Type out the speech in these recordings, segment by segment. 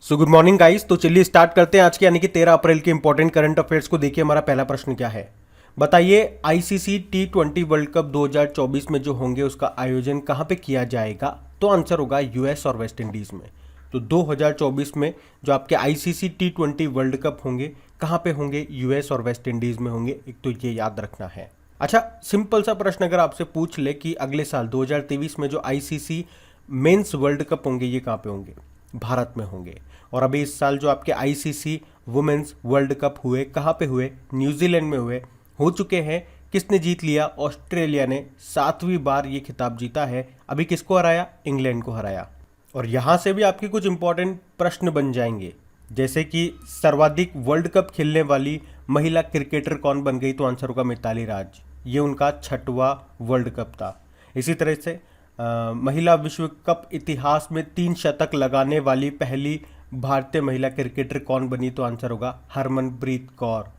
So good morning guys. तो चलिए start करते हैं आज के यानी कि 13 अप्रैल के इंपॉर्टेंट करंट अफेयर्स को। देखिए हमारा पहला प्रश्न क्या है, बताइए आईसीसी T20 वर्ल्ड कप 2024 में जो होंगे उसका आयोजन कहां पे किया जाएगा। तो आंसर होगा यूएस और वेस्ट इंडीज में। तो 2024 में जो आपके आईसीसी T20 वर्ल्ड कप होंगे कहां पे होंगे, यूएस और वेस्ट इंडीज में होंगे। एक तो ये याद रखना है। अच्छा, सिंपल सा प्रश्न अगर आपसे पूछ ले कि अगले साल 2023 में जो आईसीसी मेंस वर्ल्ड कप होंगे ये कहाँ पे होंगे, भारत में होंगे। और अभी इस साल जो आपके आईसीसी वुमेन्स वर्ल्ड कप हुए कहाँ पे हुए, न्यूजीलैंड में हुए, हो चुके हैं। किसने जीत लिया, ऑस्ट्रेलिया ने 7वीं बार ये खिताब जीता है। अभी किसको हराया, इंग्लैंड को हराया। और यहाँ से भी आपके कुछ इंपॉर्टेंट प्रश्न बन जाएंगे, जैसे कि सर्वाधिक वर्ल्ड कप खेलने वाली महिला क्रिकेटर कौन बन गई। तो आंसर होगा मिताली राज, ये उनका 6वां वर्ल्ड कप था। इसी तरह से महिला विश्व कप इतिहास में 3 शतक लगाने वाली पहली भारतीय महिला क्रिकेटर कौन बनी। तो आंसर होगा हरमनप्रीत कौर।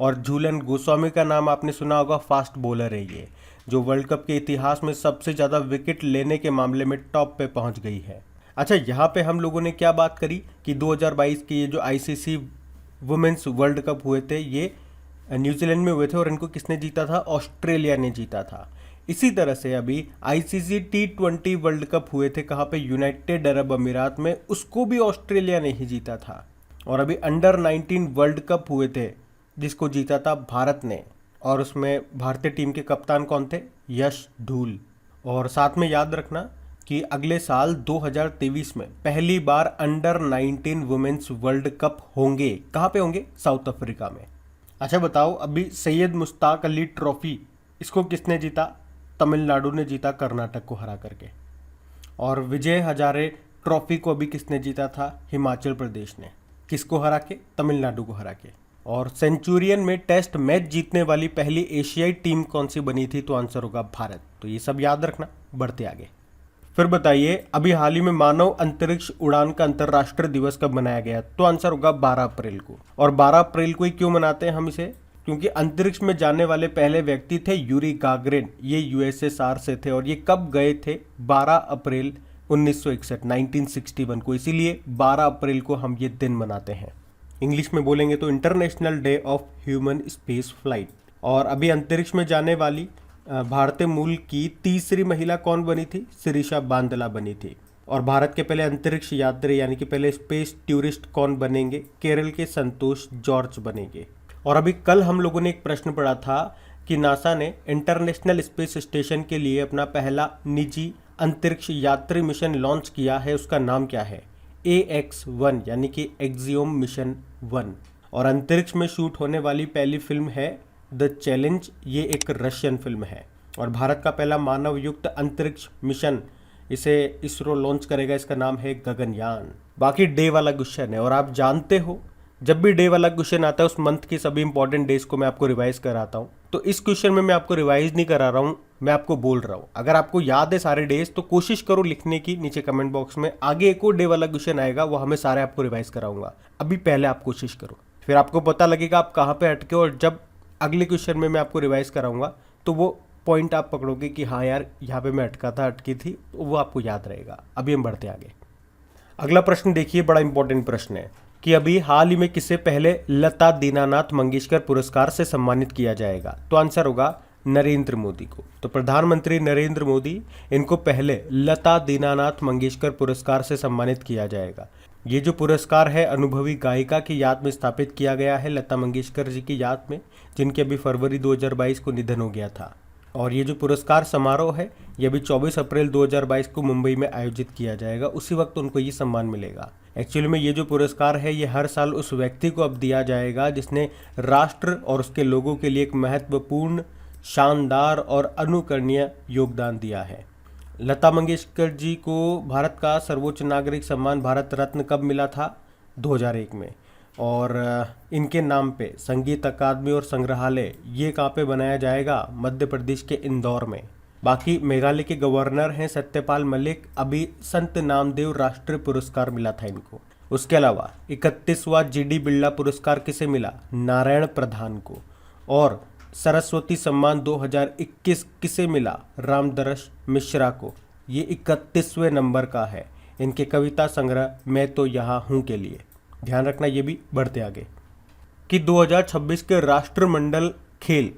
और झूलन गोस्वामी का नाम आपने सुना होगा, फास्ट बॉलर है ये, जो वर्ल्ड कप के इतिहास में सबसे ज़्यादा विकेट लेने के मामले में टॉप पे पहुंच गई है। अच्छा, यहाँ पे हम लोगों ने क्या बात करी कि 2022 के ये जो आईसीसी वुमेन्स वर्ल्ड कप हुए थे ये न्यूजीलैंड में हुए थे और इनको किसने जीता था, ऑस्ट्रेलिया ने जीता था। इसी तरह से अभी आईसीसी T20 वर्ल्ड कप हुए थे कहाँ पे, यूनाइटेड अरब अमीरात में, उसको भी ऑस्ट्रेलिया ने ही जीता था। और अभी अंडर 19 वर्ल्ड कप हुए थे जिसको जीता था भारत ने, और उसमें भारतीय टीम के कप्तान कौन थे, यश धूल। और साथ में याद रखना कि अगले साल 2023 में पहली बार अंडर 19 वुमेन्स वर्ल्ड कप होंगे। कहाँ पे होंगे, साउथ अफ्रीका में। अच्छा बताओ, अभी सैयद मुश्ताक अली ट्रॉफी इसको किसने जीता, तमिलनाडु ने जीता कर्नाटक को हरा करके। और विजय हजारे ट्रॉफी को अभी किसने जीता था, हिमाचल प्रदेश ने। किसको हरा के, तमिलनाडु को हरा के। और सेंचुरियन में टेस्ट मैच जीतने वाली पहली एशियाई टीम कौन सी बनी थी। तो आंसर होगा भारत। तो ये सब याद रखना, बढ़ते आगे। फिर बताइए अभी हाल ही में मानव अंतरिक्ष उड़ान का अंतर्राष्ट्रीय दिवस कब मनाया गया। तो आंसर होगा 12 अप्रैल को। और 12 अप्रैल को ही क्यों मनाते हैं हम इसे, क्योंकि अंतरिक्ष में जाने वाले पहले व्यक्ति थे यूरी गागरिन, ये यूएसएसआर से थे। और ये कब गए थे, 12 अप्रैल 1961 को। इसीलिए 12 अप्रैल को हम ये दिन मनाते हैं। इंग्लिश में बोलेंगे तो international day of human space flight. और अभी अंतरिक्ष में जाने वाली भारतीय मूल की तीसरी महिला कौन बनी थी, शिरीषा बांदला बनी थी। और भारत के पहले अंतरिक्ष यात्री यानी कि पहले स्पेस टूरिस्ट कौन बनेंगे, केरल के संतोष जॉर्ज बनेंगे। और अभी कल हम लोगों ने एक प्रश्न पढ़ा था कि नासा ने इंटरनेशनल स्पेस स्टेशन के लिए अपना पहला निजी अंतरिक्ष यात्री मिशन लॉन्च किया है, उसका नाम क्या है, AX-1 यानी कि एक्सियोम मिशन 1। और अंतरिक्ष में शूट होने वाली पहली फिल्म है द चैलेंज, ये एक रशियन फिल्म है। और भारत का पहला मानव युक्त अंतरिक्ष मिशन इसे इसरो लॉन्च करेगा, इसका नाम है गगनयान। बाकी डे वाला क्वेश्चन है, और आप जानते हो जब भी डे वाला क्वेश्चन आता है उस मंथ के सभी इंपॉर्टेंट डेज को मैं आपको रिवाइज कराता हूँ। तो इस क्वेश्चन में मैं आपको रिवाइज नहीं करा रहा हूँ, मैं आपको बोल रहा हूँ। अगर आपको याद है सारे डेज तो कोशिश करो लिखने की नीचे कमेंट बॉक्स में। आगे एक और डे वाला क्वेश्चन आएगा, वो हमें सारे आपको रिवाइज कराऊंगा। अभी पहले आप कोशिश करो, फिर आपको पता लगेगा आप कहाँ पे अटके। और जब अगले क्वेश्चन में मैं आपको रिवाइज कराऊंगा तो वो पॉइंट आप पकड़ोगे कि हाँ यार यहाँ पे मैं अटका था, अटकी थी, तो वो आपको याद रहेगा। अभी हम बढ़ते आगे। अगला प्रश्न देखिए, बड़ा इंपॉर्टेंट प्रश्न है कि अभी हाल ही में किसे पहले लता दीनानाथ मंगेशकर पुरस्कार से सम्मानित किया जाएगा। तो आंसर होगा नरेंद्र मोदी को। तो प्रधानमंत्री नरेंद्र मोदी, इनको पहले लता दीनानाथ मंगेशकर पुरस्कार से सम्मानित किया जाएगा। ये जो पुरस्कार है अनुभवी गायिका की याद में स्थापित किया गया है, लता मंगेशकर जी की याद में, जिनके अभी फरवरी 2022 को निधन हो गया था। और ये जो पुरस्कार समारोह है ये अभी 24 अप्रैल 2022 को मुंबई में आयोजित किया जाएगा, उसी वक्त उनको ये सम्मान मिलेगा। एक्चुअली में ये जो पुरस्कार है ये हर साल उस व्यक्ति को अब दिया जाएगा जिसने राष्ट्र और उसके लोगों के लिए एक महत्वपूर्ण, शानदार और अनुकरणीय योगदान दिया है। लता मंगेशकर जी को भारत का सर्वोच्च नागरिक सम्मान भारत रत्न कब मिला था, 2001 में। और इनके नाम पे संगीत अकादमी और संग्रहालय ये कहाँ पे बनाया जाएगा, मध्य प्रदेश के इंदौर में। बाकी मेघालय के गवर्नर हैं सत्यपाल मलिक, अभी संत नामदेव राष्ट्रीय पुरस्कार मिला था इनको। उसके अलावा 31वां GD बिरला पुरस्कार किसे मिला, नारायण प्रधान को। और सरस्वती सम्मान 2021 किसे मिला, रामदरस मिश्रा को। ये 31वें नंबर का है। इनके कविता संग्रह मैं तो यहाँ हूँ के लिए। ध्यान रखना ये भी। बढ़ते आगे कि 2026 के राष्ट्रमंडल खेल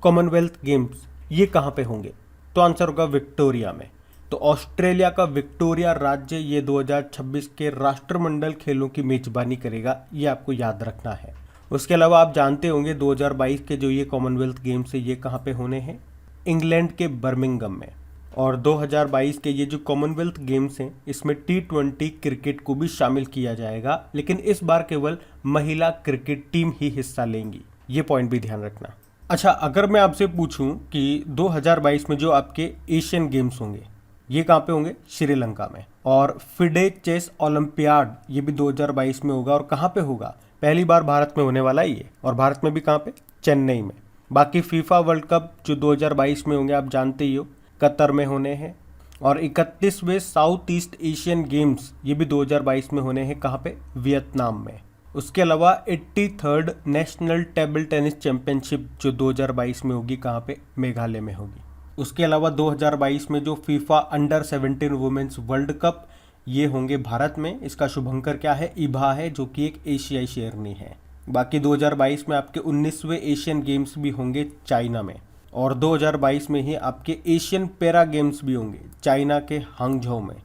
कॉमनवेल्थ गेम्स ये कहाँ पे होंगे? तो आंसर होगा विक्टोरिया में। तो ऑस्ट्रेलिया का विक्टोरिया राज्य ये 2026 के राष्ट्रमंडल खेलों की मेजबानी करेगा, ये आपको याद रखना है। उसके अलावा आप जानते होंगे 2022 के जो ये कॉमनवेल्थ गेम्स है ये कहाँ पे होने हैं? इंग्लैंड के बर्मिंघम में। और 2022 के ये जो कॉमनवेल्थ गेम्स हैं इसमें T20 क्रिकेट को भी शामिल किया जाएगा, लेकिन इस बार केवल महिला क्रिकेट टीम ही हिस्सा लेंगी, ये पॉइंट भी ध्यान रखना। अच्छा, अगर मैं आपसे पूछूं कि 2022 में जो आपके एशियन गेम्स होंगे ये कहाँ पे होंगे? श्रीलंका में। और फिडे चेस ओलंपियाड ये भी 2022 में होगा। और कहाँ पे होगा? पहली बार भारत में होने वाला है ये। और भारत में भी कहाँ पे? चेन्नई में। बाकी फीफा वर्ल्ड कप जो 2022 में होंगे आप जानते ही हो, कतर में होने हैं। और 31वें साउथ ईस्ट एशियन गेम्स ये भी 2022 में होने हैं। कहाँ पे? वियतनाम में। उसके अलावा 83rd national table tennis championship जो 2022 में होगी, कहाँ पे? मेघालय में होगी। उसके अलावा 2022 में जो FIFA under 17 women's world cup ये होंगे भारत में। इसका शुभंकर क्या है? इभा है, जो कि एक एशियाई शेरनी है। बाकी 2022 में आपके 19वें एशियन गेम्स भी होंगे चाइना में। और 2022 में ही आपके एशियन पैरा गेम्स भी होंगे चाइना के हांगझोउ में।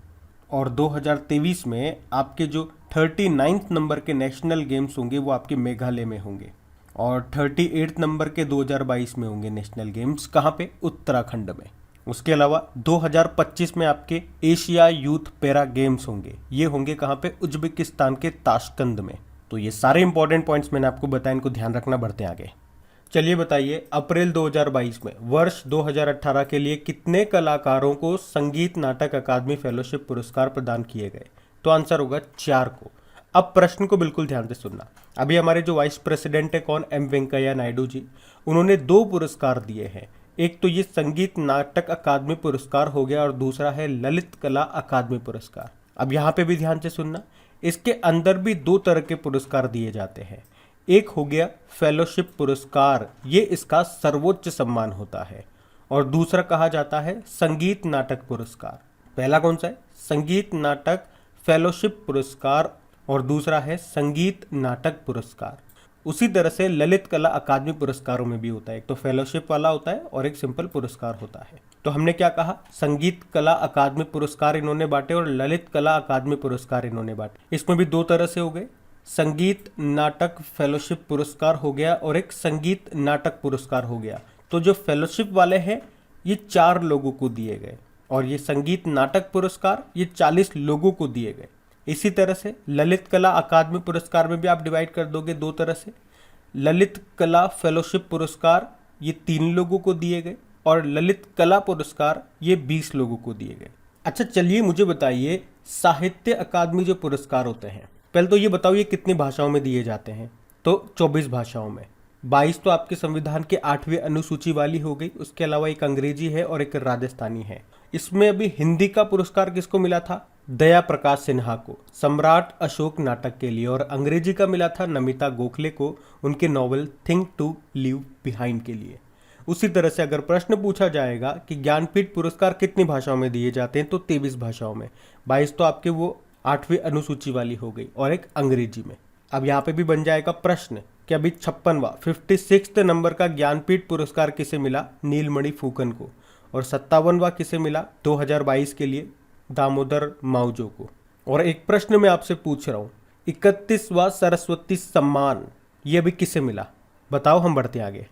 और 2023 में आपके जो 39 नंबर के नेशनल गेम्स होंगे वो आपके मेघालय में होंगे। और 38 नंबर के 2022 में होंगे नेशनल गेम्स, कहाँ पे? उत्तराखंड में। उसके अलावा 2025 में आपके एशिया यूथ पैरा गेम्स होंगे, ये होंगे कहाँ पे? उज्बेकिस्तान के ताशकंद में। तो ये सारे इंपॉर्टेंट पॉइंट्स मैंने आपको बताया, इनको ध्यान रखना। बढ़ते आगे। चलिए बताइए, अप्रैल 2022 में वर्ष 2018 के लिए कितने कलाकारों को संगीत नाटक अकादमी फेलोशिप पुरस्कार प्रदान किए गए? तो आंसर होगा 4 को। अब प्रश्न को बिल्कुल ध्यान से सुनना। अभी हमारे जो वाइस प्रेसिडेंट है कौन? एम वेंकैया नायडू जी। उन्होंने 2 पुरस्कार दिए हैं। एक तो ये संगीत नाटक अकादमी पुरस्कार हो गया और दूसरा है ललित कला अकादमी पुरस्कार। अब यहाँ पे भी ध्यान से सुनना, इसके अंदर भी 2 तरह के पुरस्कार दिए जाते हैं। एक हो गया फेलोशिप पुरस्कार, ये इसका सर्वोच्च सम्मान होता है। और दूसरा कहा जाता है संगीत नाटक पुरस्कार। पहला कौन सा है? संगीत नाटक फेलोशिप पुरस्कार। और दूसरा है संगीत नाटक पुरस्कार। उसी तरह से ललित कला अकादमी पुरस्कारों में भी होता है, एक तो फेलोशिप वाला होता है और एक सिंपल पुरस्कार होता है। तो हमने क्या कहा? संगीत कला अकादमी पुरस्कार इन्होंने बांटे और ललित कला अकादमी पुरस्कार इन्होंने बांटे। इसमें भी 2 तरह से हो गए, संगीत नाटक फेलोशिप पुरस्कार हो गया और एक संगीत नाटक पुरस्कार हो गया। तो जो फेलोशिप वाले हैं ये 4 लोगों को दिए गए और ये संगीत नाटक पुरस्कार ये 40 लोगों को दिए गए। इसी तरह से ललित कला अकादमी पुरस्कार में भी आप डिवाइड कर दोगे 2 तरह से। ललित कला फेलोशिप पुरस्कार ये 3 लोगों को दिए गए और ललित कला पुरस्कार ये 20 लोगों को दिए गए। अच्छा, चलिए मुझे बताइए, साहित्य अकादमी जो पुरस्कार होते हैं, पहले तो ये बताओ ये कितनी भाषाओं में दिए जाते हैं? तो 24 भाषाओं में। 22 तो आपके संविधान के 8वें अनुसूची वाली हो गई। उसके अलावा एक अंग्रेजी है और एक राजस्थानी है। इसमें अभी हिंदी का पुरस्कार किसको मिला था? दया प्रकाश सिन्हा को, सम्राट अशोक नाटक के लिए। और अंग्रेजी का मिला था नमिता गोखले को, उनके novel think to live behind के लिए। उसी तरह से अगर प्रश्न पूछा जाएगा कि ज्ञानपीठ पुरस्कार कितनी भाषाओं में दिए जाते हैं, तो 23 भाषाओं में। 22 तो आपके वो 8वीं अनुसूची वाली हो गई और एक अंग्रेजी में। अब यहाँ पे भी बन जाएगा प्रश्न कि अभी 56वां 56 नंबर का ज्ञानपीठ पुरस्कार किसे मिला? नीलमणि फूकन को। और 57वां किसे मिला 2022 के लिए? दामोदर माउजो को। और एक प्रश्न मैं आपसे पूछ रहा हूँ, 31वां सरस्वती सम्मान ये अभी किसे मिला? बताओ, हम बढ़ते आगे।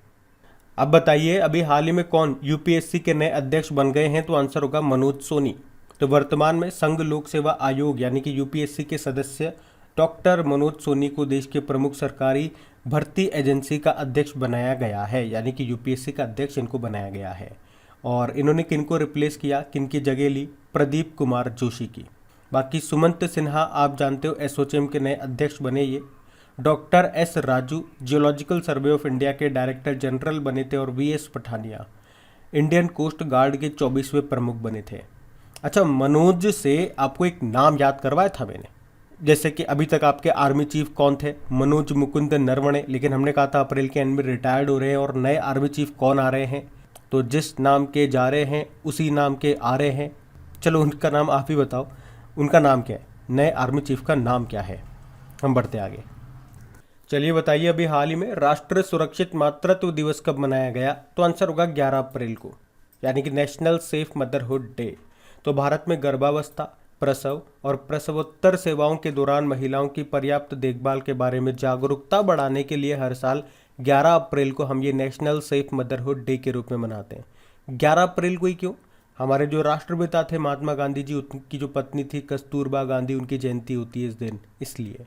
अब बताइए, अभी हाल ही में कौन यूपीएससी के नए अध्यक्ष बन गए हैं? तो आंसर होगा मनोज सोनी। तो वर्तमान में संघ लोक सेवा आयोग यानी कि यूपीएससी के सदस्य डॉक्टर मनोज सोनी को देश के प्रमुख सरकारी भर्ती एजेंसी का अध्यक्ष बनाया गया है, यानी कि यूपीएससी का अध्यक्ष इनको बनाया गया है। और इन्होंने किनको रिप्लेस किया, किनकी जगह ली? प्रदीप कुमार जोशी की। बाकी सुमंत सिन्हा आप जानते हो एसोचैम के नए अध्यक्ष बने ये। Doctor S Raju geological survey of India के डायरेक्टर जनरल बने थे। और VS Pathania Indian coast guard के 24वें प्रमुख बने थे। अच्छा, मनोज से आपको एक नाम याद करवाया था मैंने, जैसे कि अभी तक आपके आर्मी चीफ कौन थे? मनोज मुकुंद नरवणे। लेकिन हमने कहा था अप्रैल के एंड में रिटायर्ड हो रहे हैं। और नए आर्मी चीफ कौन आ रहे हैं? तो जिस नाम के जा रहे हैं उसी नाम के आ रहे हैं। चलो उनका नाम आप ही बताओ। उनका नाम क्या है, नए आर्मी चीफ का नाम क्या है। हम बढ़ते आगे। चलिए बताइए, अभी हाल ही में राष्ट्रीय सुरक्षित मातृत्व दिवस कब मनाया गया? तो आंसर होगा 11 अप्रैल को, यानी कि नेशनल सेफ मदरहुड डे। तो भारत में गर्भावस्था, प्रसव और प्रसवोत्तर सेवाओं के दौरान महिलाओं की पर्याप्त देखभाल के बारे में जागरूकता बढ़ाने के लिए हर साल 11 अप्रैल को हम ये नेशनल सेफ मदरहुड डे के रूप में मनाते हैं। 11 अप्रैल को ही क्यों? हमारे जो राष्ट्रपिता थे महात्मा गांधी जी, उनकी जो पत्नी थी कस्तूरबा गांधी, उनकी जयंती होती है इस दिन, इसलिए।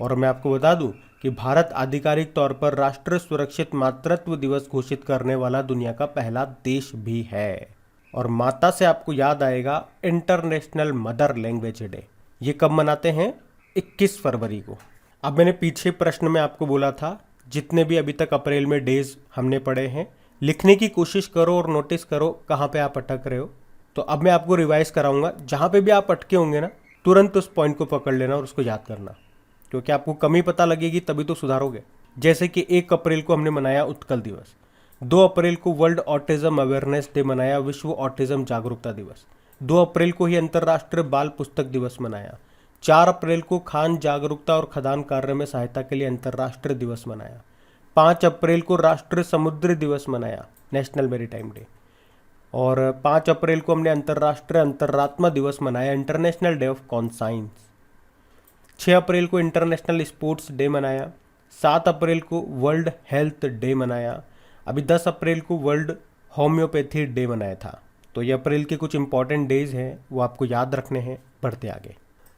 और मैं आपको बता दूं कि भारत आधिकारिक तौर पर राष्ट्रीय सुरक्षित मातृत्व दिवस घोषित करने वाला दुनिया का पहला देश भी है। और माता से आपको याद आएगा इंटरनेशनल मदर लैंग्वेज डे। ये कब मनाते हैं? 21 फरवरी को। अब मैंने पीछे प्रश्न में आपको बोला था जितने भी अभी तक अप्रैल में डेज हमने पढ़े हैं, लिखने की कोशिश करो और नोटिस करो कहाँ पे आप अटक रहे हो। तो अब मैं आपको रिवाइज कराऊंगा, जहाँ पे भी आप अटके होंगे ना, तुरंत उस पॉइंट को पकड़ लेना और उसको याद करना, क्योंकि आपको कमी पता लगेगी तभी तो सुधारोगे। जैसे कि 1 अप्रैल को हमने मनाया उत्कल दिवस, 2 अप्रैल को वर्ल्ड ऑटिज्म अवेयरनेस डे मनाया, विश्व ऑटिज्म जागरूकता दिवस। 2 अप्रैल को ही अंतर्राष्ट्रीय बाल पुस्तक दिवस मनाया। 4 अप्रैल को खान जागरूकता और खदान कार्य में सहायता के लिए अंतर्राष्ट्रीय दिवस मनाया। 5 अप्रैल को राष्ट्रीय समुद्री दिवस मनाया, नेशनल मैरीटाइम डे। और 5 अप्रैल को हमने अंतर्राष्ट्रीय अंतरात्मा दिवस मनाया, इंटरनेशनल डे ऑफ कॉन्साइंस। 6 अप्रैल को इंटरनेशनल स्पोर्ट्स डे मनाया। 7 अप्रैल को वर्ल्ड हेल्थ डे मनाया। अभी 10 अप्रैल को वर्ल्ड होम्योपैथी डे मनाया था। तो ये अप्रैल के कुछ इंपॉर्टेंट डेज हैं, वो आपको याद रखने हैं। बढ़ते आगे।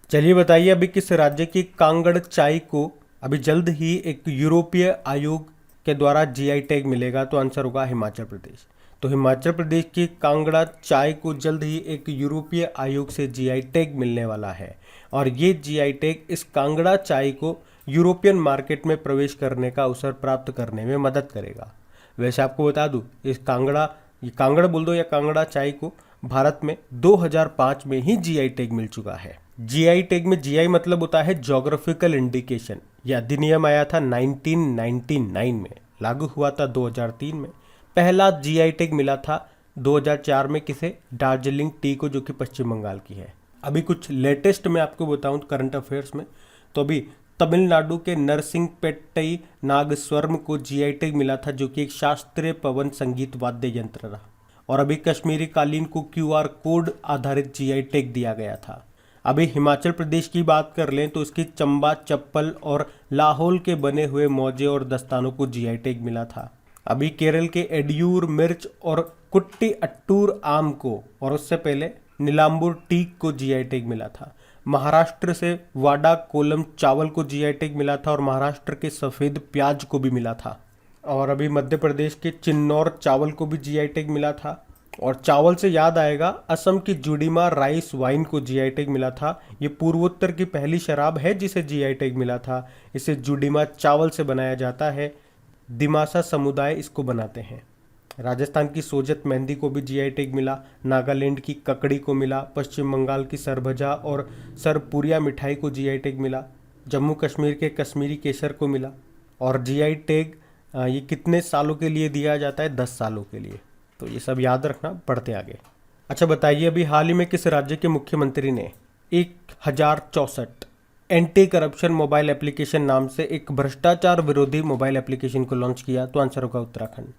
चलिए बताइए, अभी किस राज्य की कांगड़ चाय को अभी जल्द ही एक यूरोपीय आयोग के द्वारा जीआई टैग मिलेगा? तो आंसर होगा हिमाचल प्रदेश। तो हिमाचल प्रदेश की कांगड़ा चाय को जल्द ही एक यूरोपीय आयोग से जीआई टैग मिलने वाला है। और ये जीआई टैग इस कांगड़ा चाय को यूरोपियन मार्केट में प्रवेश करने का अवसर प्राप्त करने में मदद करेगा। वैसे आपको बता दूं, इस कांगड़ा बोल दो या कांगड़ा चाय को भारत में 2005 में ही जीआई टैग मिल चुका है। जीआई टैग में जीआई मतलब होता है ज्योग्राफिकल इंडिकेशन। यह अधिनियम आया था 1999 में, लागू हुआ था 2003 में। पहला जीआई टैग मिला था 2004 में किसे? दार्जिलिंग टी को, जो कि पश्चिम बंगाल की है। अभी कुछ लेटेस्ट में आपको बताऊं करंट अफेयर्स में, तो अभी तमिलनाडु के नरसिंहपेट्टई नागस्वरम को जीआई टैग मिला था, जो कि एक शास्त्रीय पवन संगीत वाद्य यंत्र रहा। और अभी कश्मीरी कालीन को क्यूआर कोड आधारित जीआई टैग दिया गया था। अभी हिमाचल प्रदेश की बात कर लें तो इसकी चंबा चप्पल और लाहौल के बने हुए मोजे और दस्तानों को जीआई टैग मिला था। अभी केरल के एडियूर मिर्च और कुट्टी अट्टूर आम को, और उससे पहले नीलांबूर टीक को जीआई टैग मिला था। महाराष्ट्र से वाडा कोलम चावल को जीआई टैग मिला था और महाराष्ट्र के सफ़ेद प्याज को भी मिला था। और अभी मध्य प्रदेश के चिन्नौर चावल को भी जीआई टैग मिला था। और चावल से याद आएगा, असम की जुडीमा राइस वाइन को जीआई टैग मिला था। ये पूर्वोत्तर की पहली शराब है जिसे जीआई टैग मिला था। इसे जुडीमा चावल से बनाया जाता है। दिमासा समुदाय इसको बनाते हैं। राजस्थान की सोजत मेहंदी को भी जीआई टैग मिला। नागालैंड की ककड़ी को मिला। पश्चिम बंगाल की सरभजा और सरपुरिया मिठाई को जीआई टैग मिला। जम्मू कश्मीर के कश्मीरी केसर को मिला। और जीआई टैग ये कितने सालों के लिए दिया जाता है? 10 सालों के लिए। तो ये सब याद रखना। बढ़ते आगे। अच्छा बताइए, अभी हाल ही में किस राज्य के मुख्यमंत्री ने 1064 एंटी करप्शन मोबाइल एप्लीकेशन नाम से एक भ्रष्टाचार विरोधी मोबाइल एप्लीकेशन को लॉन्च किया? तो आंसर होगा उत्तराखंड।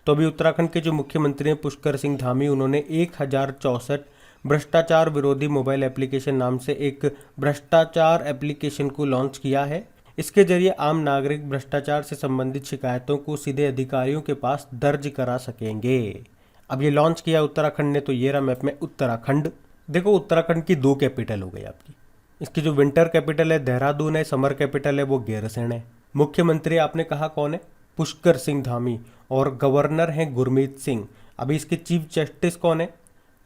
तो अभी उत्तराखंड के जो मुख्यमंत्री हैं पुष्कर सिंह धामी, उन्होंने 1064 भ्रष्टाचार विरोधी मोबाइल एप्लीकेशन नाम से एक भ्रष्टाचार एप्लीकेशन को लॉन्च किया है। इसके जरिए आम नागरिक भ्रष्टाचार से संबंधित शिकायतों को सीधे अधिकारियों के पास दर्ज करा सकेंगे। अब ये लॉन्च किया उत्तराखंड ने, तो ये रहा मैप में उत्तराखंड। देखो, उत्तराखंड की 2 कैपिटल हो गई आपकी। इसकी जो विंटर कैपिटल है देहरादून है, समर कैपिटल है वो गैरसैंण है। मुख्यमंत्री आपने कहा कौन है? पुष्कर सिंह धामी। और गवर्नर हैं गुरमीत सिंह। अभी इसके चीफ जस्टिस कौन है?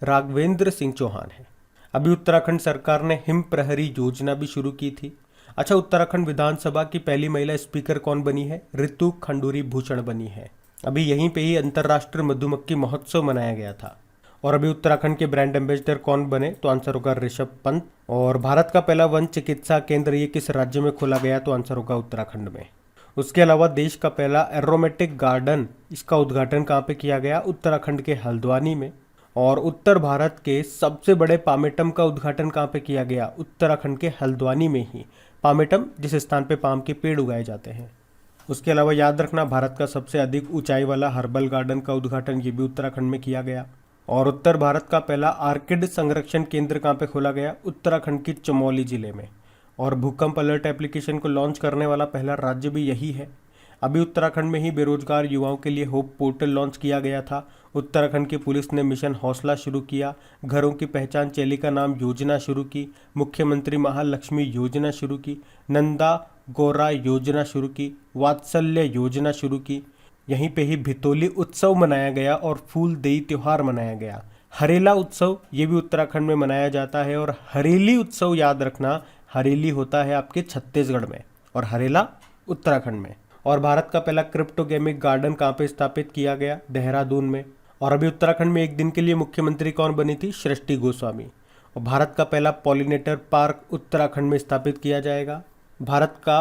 राघवेंद्र सिंह चौहान है। अभी उत्तराखंड सरकार ने हिम प्रहरी योजना भी शुरू की थी। अच्छा, उत्तराखंड विधानसभा की पहली महिला स्पीकर कौन बनी है? ऋतु खंडूरी भूषण बनी है। अभी यहीं पे ही अंतर्राष्ट्रीय मधुमक्खी महोत्सव मनाया गया था। और अभी उत्तराखंड के ब्रांड एम्बेसडर कौन बने? तो आंसर होगा ऋषभ पंत। और भारत का पहला वन चिकित्सा केंद्र ये किस राज्य में खोला गया? तो आंसर होगा उत्तराखंड में। उसके अलावा देश का पहला एरोमेटिक गार्डन, इसका उद्घाटन कहाँ पे किया गया? उत्तराखंड के हल्द्वानी में। और उत्तर भारत के सबसे बड़े पामेटम का उद्घाटन कहाँ पे किया गया? उत्तराखंड के हल्द्वानी में ही। पामेटम जिस स्थान पे पाम के पेड़ उगाए जाते हैं। उसके अलावा याद रखना, भारत का सबसे अधिक ऊंचाई वाला हर्बल गार्डन का उद्घाटन ये भी उत्तराखंड में किया गया। और उत्तर भारत का पहला आर्किड संरक्षण केंद्र कहाँ पे खोला गया? उत्तराखंड की चमोली जिले में। और भूकंप अलर्ट एप्लीकेशन को लॉन्च करने वाला पहला राज्य भी यही है। अभी उत्तराखंड में ही बेरोजगार युवाओं के लिए होप पोर्टल लॉन्च किया गया था। उत्तराखंड की पुलिस ने मिशन हौसला शुरू किया। घरों की पहचान चेलिका नाम योजना शुरू की। मुख्यमंत्री महालक्ष्मी योजना शुरू की। नंदा गौरा योजना शुरू की। वात्सल्य योजना शुरू की। यहीं पे ही भितोली उत्सव मनाया गया और फूलदेई त्योहार मनाया गया। हरेला उत्सव ये भी उत्तराखंड में मनाया जाता है। और हरेली उत्सव याद रखना, हरेली होता है आपके छत्तीसगढ़ में और हरेला उत्तराखंड में। और भारत का पहला क्रिप्टोगेमिक गार्डन कहाँ पे स्थापित किया गया? देहरादून में। और अभी उत्तराखंड में एक दिन के लिए मुख्यमंत्री कौन बनी थी? सृष्टि गोस्वामी। और भारत का पहला पॉलिनेटर पार्क उत्तराखंड में स्थापित किया जाएगा। भारत का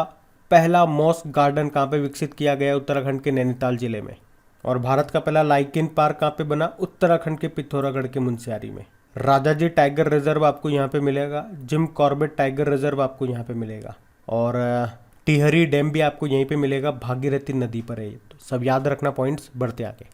पहला मॉस गार्डन कहाँ पे विकसित किया गया? उत्तराखंड के नैनीताल जिले में। और भारत का पहला लाइकेन पार्क कहाँ पे बना? उत्तराखंड के पिथौरागढ़ के मुनस्यारी में। राजाजी टाइगर रिजर्व आपको यहाँ पे मिलेगा। जिम कॉर्बेट टाइगर रिजर्व आपको यहाँ पे मिलेगा। और टिहरी डैम भी आपको यहीं पे मिलेगा, भागीरथी नदी पर है। तो सब याद रखना पॉइंट्स, बढ़ते आगे।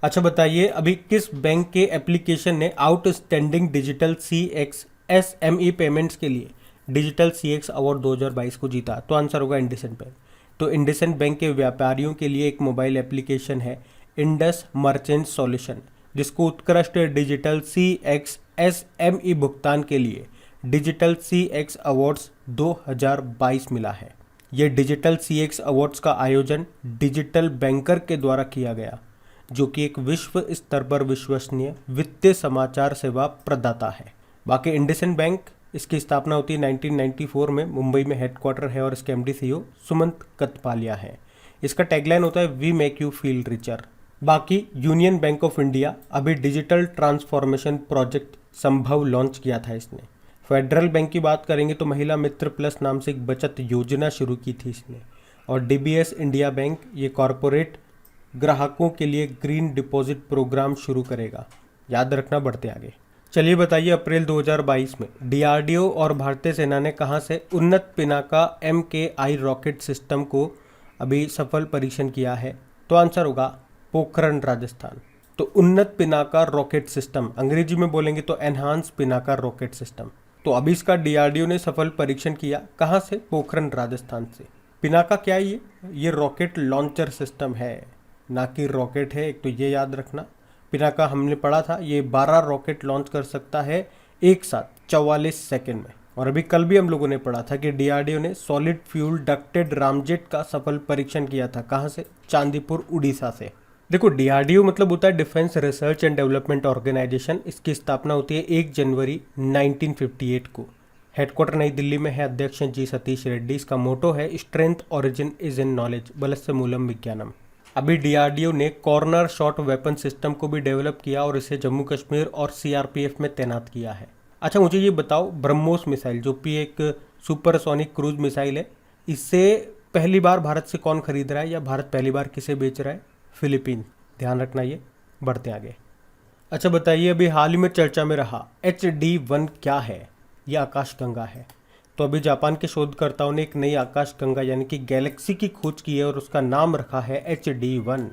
अच्छा बताइए, अभी किस बैंक के एप्लीकेशन ने outstanding digital CX SME payments के लिए डिजिटल CX अवार्ड 2022 को जीता? तो आंसर होगा इंडसइंड बैंक। तो इंडसइंड बैंक के व्यापारियों के लिए एक मोबाइल एप्लीकेशन है इंडस मर्चेंट सॉल्यूशन, जिसको उत्कृष्ट डिजिटल CX SME भुगतान के लिए डिजिटल CX अवार्ड्स 2022 मिला है। ये डिजिटल CX अवार्ड्स का आयोजन डिजिटल बैंकर के द्वारा किया गया, जो कि एक विश्व स्तर पर विश्वसनीय वित्तीय समाचार सेवा प्रदाता है। बाकी इंडसइंड बैंक, इसकी स्थापना होती है 1994 में, मुंबई में हेडक्वार्टर है और इसके MD CEO सुमंत कतपालिया है। इसका टैगलाइन होता है we make you feel richer. बाकी यूनियन बैंक ऑफ इंडिया अभी digital transformation project Sambhav launch किया था इसने। फेडरल बैंक की बात करेंगे तो महिला मित्र प्लस नाम से एक बचत योजना शुरू की थी इसने। और DBS इंडिया बैंक ये कॉरपोरेट ग्राहकों के लिए ग्रीन डिपॉजिट प्रोग्राम शुरू करेगा। याद रखना, बढ़ते आगे। चलिए बताइए, अप्रैल 2022 में DRDO और भारतीय सेना ने कहां से उन्नत पिनाका MKI रॉकेट सिस्टम को अभी सफल परीक्षण किया है? तो आंसर होगा पोखरण, राजस्थान। तो उन्नत पिनाका रॉकेट सिस्टम, अंग्रेजी में बोलेंगे तो एनहांस पिनाका रॉकेट सिस्टम। तो अभी इसका DRDO ने सफल परीक्षण किया। कहाँ से? पोखरण, राजस्थान से। पिनाका क्या है? ये रॉकेट लॉन्चर सिस्टम है, ना कि रॉकेट है, एक तो ये याद रखना। पिनाका हमने पढ़ा था, ये 12 रॉकेट लॉन्च कर सकता है एक साथ 44 सेकेंड में। और अभी कल भी हम लोगों ने पढ़ा था कि DRDO ने सॉलिड फ्यूल डक्टेड रामजेट का सफल परीक्षण किया था। कहाँ से? चांदीपुर, उड़ीसा से। देखो, DRDO मतलब होता है defence research and development organisation. इसकी स्थापना होती है 1 जनवरी 1958 को। हेडक्वार्टर नई दिल्ली में है। अध्यक्ष हैं जी सतीश रेड्डी। इसका मोटो है strength origin is in knowledge, बलस्य मूलम विज्ञानम। अभी DRDO ने कॉर्नर शॉट वेपन सिस्टम को भी डेवलप किया और इसे जम्मू कश्मीर और CRPF में तैनात किया है। अच्छा मुझे ये बताओ, ब्रह्मोस मिसाइल जो कि एक सुपरसोनिक क्रूज मिसाइल है, इसे पहली बार भारत से कौन खरीद रहा है या भारत पहली बार किसे बेच रहा है? फिलीपीन। ध्यान रखना ये, बढ़ते आगे। अच्छा बताइए, अभी हाल ही में चर्चा में रहा HD1 क्या है? ये आकाशगंगा है। तो अभी जापान के शोधकर्ताओं ने एक नई आकाशगंगा यानी कि गैलेक्सी की खोज की है और उसका नाम रखा है HD1।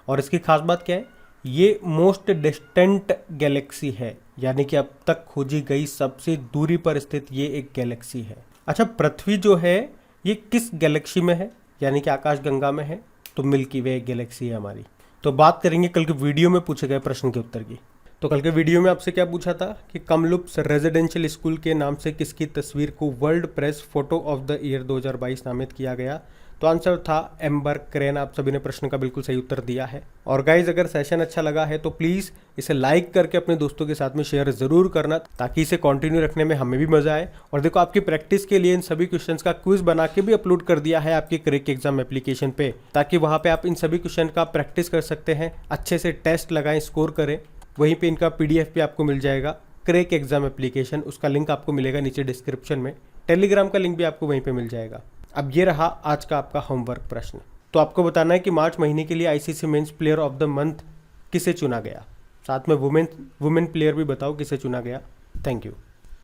और इसकी खास बात क्या है? ये मोस्ट डिस्टेंट गैलेक्सी है, यानी कि अब तक खोजी गई सबसे दूरी पर स्थित ये एक गैलेक्सी है। अच्छा, पृथ्वी जो है ये किस गैलेक्सी में है, यानी कि आकाशगंगा में है? तो मिल्की वे गैलेक्सी है हमारी। तो बात करेंगे कल के वीडियो में पूछे गए प्रश्न के उत्तर की। तो कल के वीडियो में आपसे क्या पूछा था कि कमलुप्स रेजिडेंशियल स्कूल के नाम से किसकी तस्वीर को world press photo of the year 2022 नामित किया गया? तो आंसर था एम्बर क्रेन। आप सभी ने प्रश्न का बिल्कुल सही उत्तर दिया है। और गाइज, अगर सेशन अच्छा लगा है तो प्लीज़ इसे लाइक करके अपने दोस्तों के साथ में शेयर ज़रूर करना, ताकि इसे कंटिन्यू रखने में हमें भी मज़ा आए। और देखो, आपकी प्रैक्टिस के लिए इन सभी क्वेश्चंस का क्विज बना के भी अपलोड कर दिया है आपके क्रैक एग्जाम एप्लीकेशन पे, ताकि वहाँ पे आप इन सभी क्वेश्चन का प्रैक्टिस कर सकते हैं, अच्छे से टेस्ट लगाएं, स्कोर करें। वहीं पे इनका PDF भी आपको मिल जाएगा, क्रैक एग्जाम एप्लीकेशन। उसका लिंक आपको मिलेगा नीचे डिस्क्रिप्शन में। टेलीग्राम का लिंक भी आपको वहीं पे मिल जाएगा। अब ये रहा आज का आपका होमवर्क प्रश्न। तो आपको बताना है कि मार्च महीने के लिए ICC men's player of the month किसे चुना गया? साथ में वुमेन प्लेयर भी बताओ किसे चुना गया। Thank you.